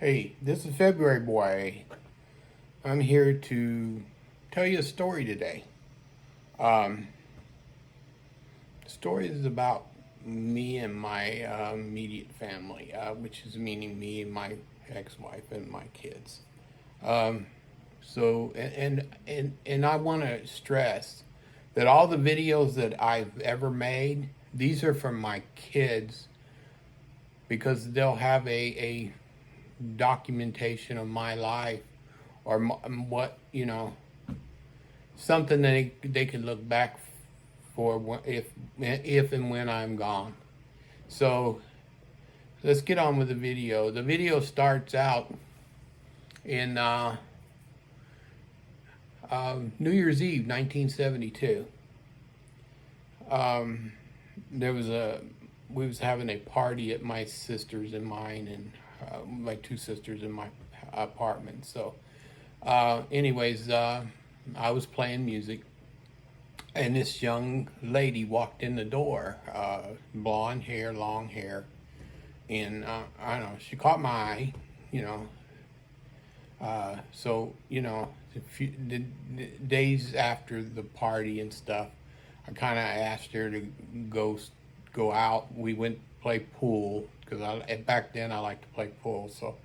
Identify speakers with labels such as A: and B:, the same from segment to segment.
A: Hey, this is February Boy. I'm here to tell you a story today. Um, the story is about me and my immediate family, which is meaning me and my ex-wife and my kids. Um, and I want to stress that all the videos that I've ever made, these are from my kids because they'll have a documentation of my life or what something that they could look back for if and when I'm gone. So let's get on with the video. The video starts out in New Year's Eve, 1972. Um, there was a we was having a party at my sister's and mine, and my two sisters in my apartment. So, I was playing music, and this young lady walked in the door, blonde hair, long hair, and I don't know. She caught my eye, you know. The days after the party and stuff, I kind of asked her to go out. We went to play pool because back then I liked to play pool. So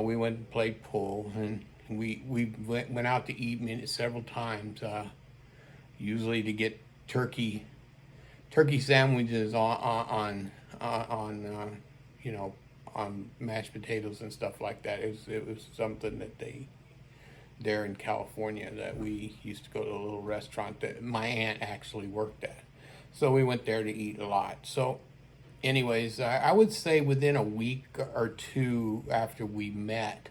A: we went and played pool, and we went out to eat several times. Usually to get turkey sandwiches on mashed potatoes and stuff like that. It was something that they there in California that we used to go to a little restaurant that my aunt actually worked at. So we went there to eat a lot. So, anyways, I would say within a week or two after we met,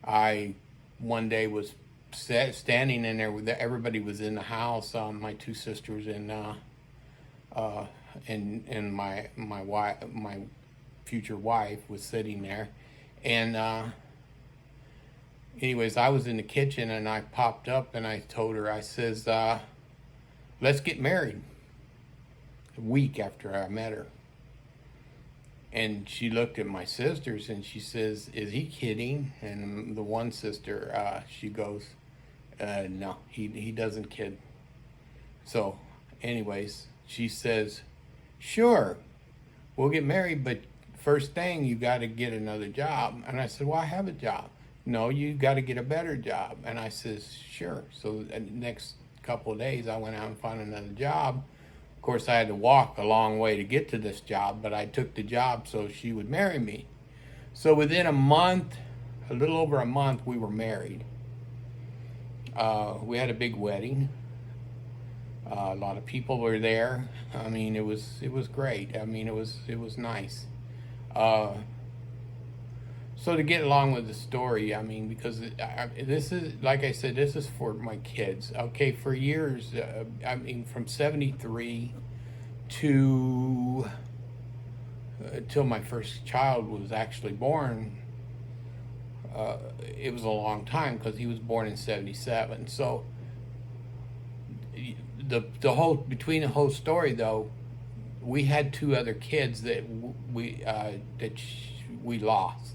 A: I one day was standing in there with everybody was in the house. My two sisters and my wife, my future wife, was sitting there, and anyways, I was in the kitchen and I popped up and I told her, I says, let's get married. A week after I met her. And she looked at my sisters and she says, is he kidding? And the one sister, she goes, no, he doesn't kid. So, anyways, she says, sure, we'll get married, but first thing, you got to get another job. And I said, well, I have a job. No, you got to get a better job. And I says, sure. So the next couple of days, I went out and found another job. Of course, I had to walk a long way to get to this job, but I took the job so she would marry me. So within a month, a little over a month, we were married. We had a big wedding. A lot of people were there. I mean, it was great. I mean, it was nice. So to get along with the story, I mean, because this is, like I said, this is for my kids. Okay, for years, I mean, from 73 to till my first child was actually born, it was a long time because he was born in 77. So between the whole story though, we had two other kids that we lost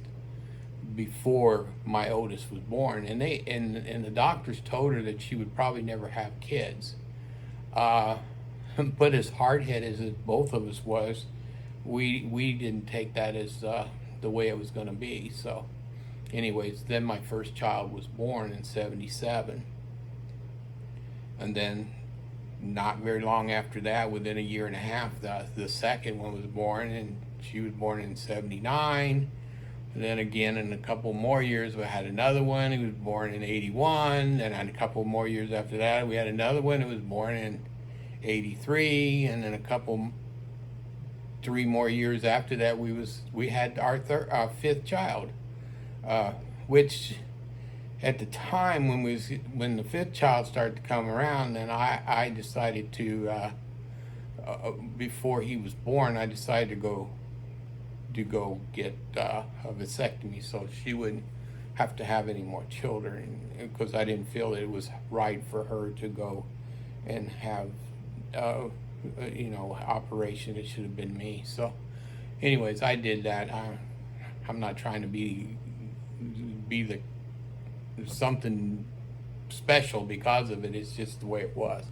A: before my oldest was born, and the doctors told her that she would probably never have kids. But as hard-headed as both of us was, we didn't take that as the way it was going to be. So, anyways, then my first child was born in 77, and then not very long after that, within a year and a half, the second one was born, and she was born in 79. And then again, in a couple more years, we had another one. He was born in 81. And a couple more years after that, we had another one who was born in 83. And then three more years after that, we had our fifth child, which at the time when the fifth child started to come around, then I decided to before he was born, I decided to go get a vasectomy so she wouldn't have to have any more children, because I didn't feel that it was right for her to go and have operation. It should have been me. So anyways, I did that. I'm not trying to be the something special because of it. It's just the way it was.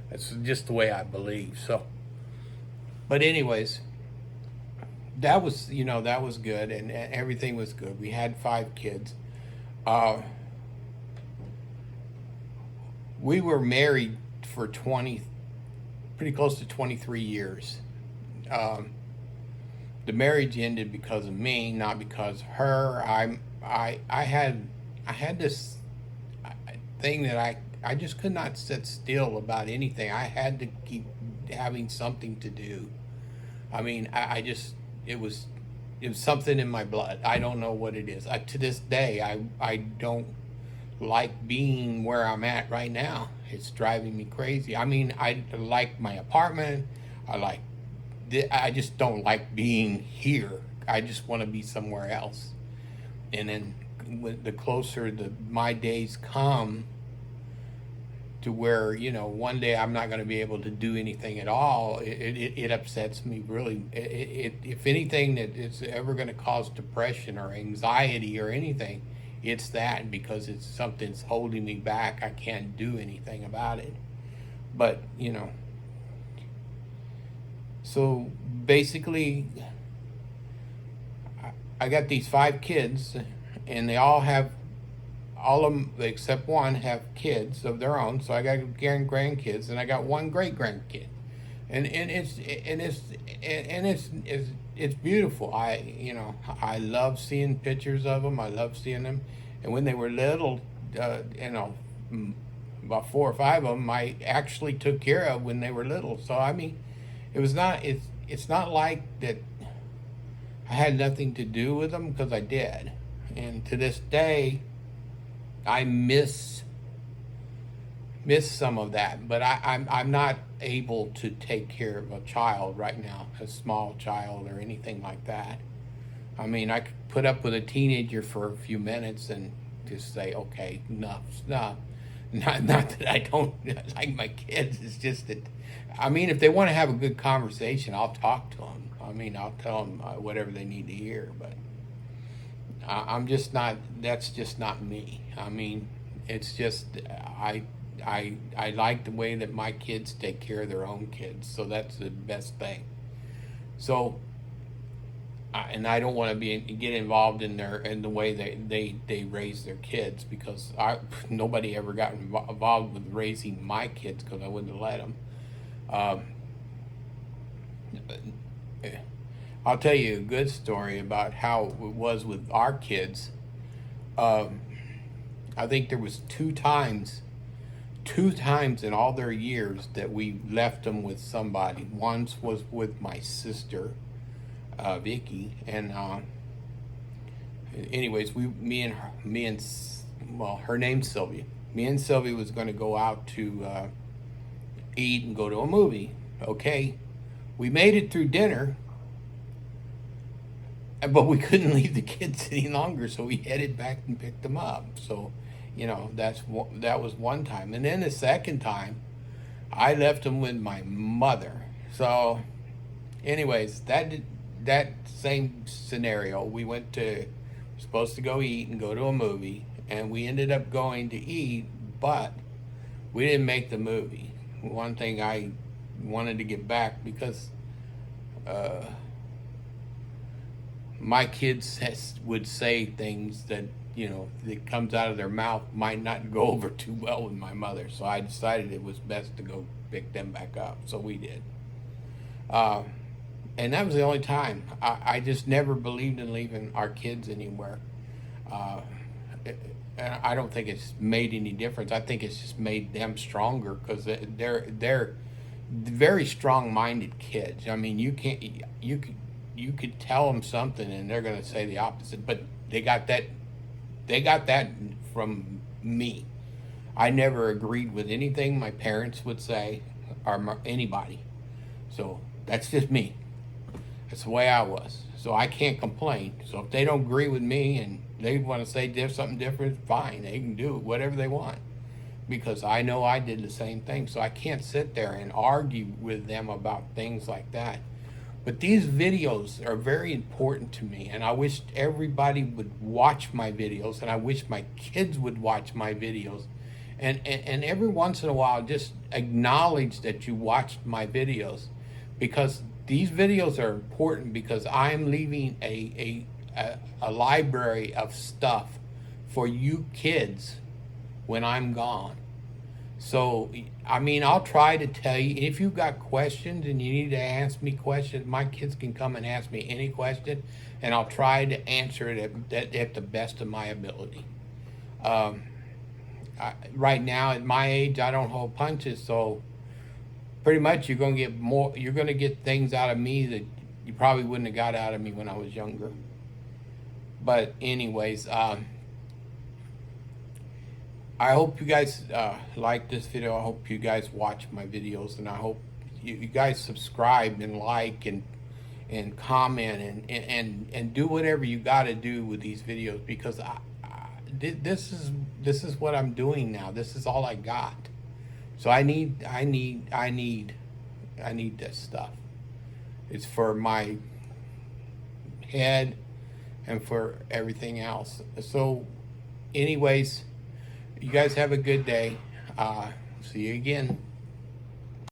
A: That's just the way I believe. So, but anyways, that was that was good, and everything was good. We had 5 kids. Uh, we were married for pretty close to 23 years. Um, the marriage ended because of me, not because of her. I had this thing that I just could not sit still about anything. I had to keep having something to do. I mean, I just it was something in my blood. I don't know what it is. To this day, I don't like being where I'm at right now. It's driving me crazy. I mean, I like my apartment. I just don't like being here. I just want to be somewhere else. And then the closer my days come to where one day I'm not going to be able to do anything at all, it upsets me really. If anything that is ever going to cause depression or anxiety or anything, it's that, because it's something's holding me back. I can't do anything about it. But so basically, I got these 5 kids, and they all of them except one have kids of their own. So I got grandkids, and I got 1 great grandkid, and it's beautiful. I love seeing pictures of them. I love seeing them, and when they were little, about 4 or 5 of them I actually took care of when they were little. So I mean, it's not like that I had nothing to do with them, because I did. And to this day, I miss some of that. But I'm not able to take care of a child right now, a small child or anything like that. I mean, I could put up with a teenager for a few minutes and just say, okay, enough's enough. Not that I don't like my kids. It's just that, I mean, if they want to have a good conversation, I'll talk to them. I mean, I'll tell them whatever they need to hear. But I'm just not. That's just not me. I mean, it's just I like the way that my kids take care of their own kids. So that's the best thing. So. And I don't want to get involved in the way they raise their kids, because nobody ever got involved with raising my kids, because I wouldn't have let them. I'll tell you a good story about how it was with our kids. I think there was 2 times in all their years that we left them with somebody. Once was with my sister, Vicky, and anyways, her name's Sylvia. Me and Sylvia was going to go out to eat and go to a movie. Okay, we made it through dinner, but we couldn't leave the kids any longer, so we headed back and picked them up. So, that was one time, and then the second time, I left them with my mother. So, anyways, that same scenario. We supposed to go eat and go to a movie, and we ended up going to eat, but we didn't make the movie. One thing I wanted to get back, because my kids would say things that that comes out of their mouth might not go over too well with my mother. So I decided it was best to go pick them back up. So we did. And that was the only time. I just never believed in leaving our kids anywhere. And I don't think it's made any difference. I think it's just made them stronger, because they're very strong-minded kids. I mean, you could tell them something and they're going to say the opposite. But they got that from me. I never agreed with anything my parents would say, or anybody. So that's just me. That's the way I was. So I can't complain. So if they don't agree with me and they want to say something different, fine. They can do whatever they want, because I know I did the same thing. So I can't sit there and argue with them about things like that. But these videos are very important to me, and I wish everybody would watch my videos, and I wish my kids would watch my videos. And every once in a while, just acknowledge that you watched my videos, because these videos are important, because I'm leaving a library of stuff for you kids when I'm gone. So, I mean, I'll try to tell you. If you've got questions and you need to ask me questions, my kids can come and ask me any question, and I'll try to answer it at the best of my ability. Right now, at my age, I don't hold punches, so pretty much you're going to get more. You're going to get things out of me that you probably wouldn't have got out of me when I was younger. But anyways, I hope you guys like this video. I hope you guys watch my videos, and I hope you guys subscribe and like and comment and do whatever you got to do with these videos, because this is what I'm doing now. This is all I got. So I need this stuff. It's for my head and for everything else. So anyways, you guys have a good day. See you again.